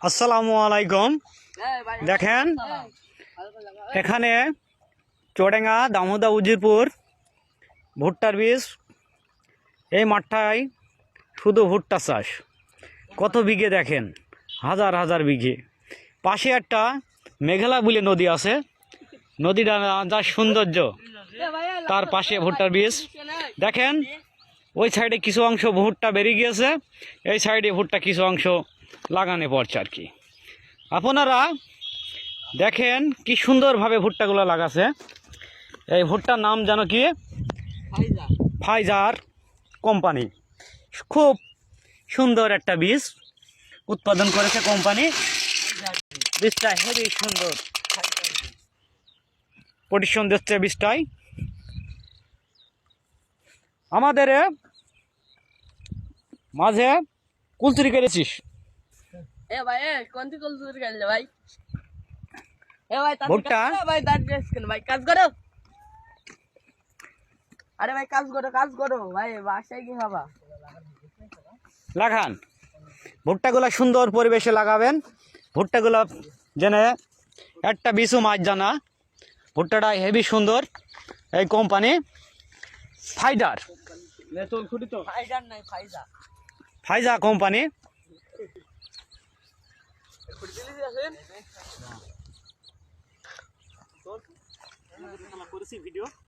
আসসালামু আলাইকুম। দেখেন এখানে চুয়াডাঙ্গা দামোদা উজিরপুর ভুট্টার বীজ। এই মাঠটায় শুধু ভুট্টা চাষ। কত বিঘে দেখেন, হাজার হাজার বিঘে। পাশে একটা মেঘলা বলে নদী আছে, নদীটা যা সৌন্দর্য, তার পাশে ভুট্টার বীজ। দেখেন ওই সাইডে কিছু অংশ ভুট্টা বেরিয়ে গিয়েছে, এই সাইডে ভুট্টা কিছু অংশ লাগানো পড়ছে আর কি। আপনারা দেখেন কি সুন্দরভাবে ভুট্টাগুলো লাগাছে। এই ভুট্টার নাম জানো কি? Pfizer company. খুব সুন্দর একটা বীজ উৎপাদন করেছে কোম্পানি। বীজটা হেবি সুন্দর, পরিশ্রম দিচ্ছে বীজটাই। আমাদের মাঝে কুলচুরি করেছিস ভুট্টা। ভাই কাজ করো, আরে ভাই কাজ করো ভাই, বাসায় কি খাবা? লাগান ভুট্টাগুলা, সুন্দর পরিবেশে লাগাবেন। ভুট্টাগুলা যেন একটা বিছু মাছ জানা। ভুট্টাটা হেভি সুন্দর। এই কোম্পানি ফাইজার, ফাইজা কোম্পানি। ভিডিও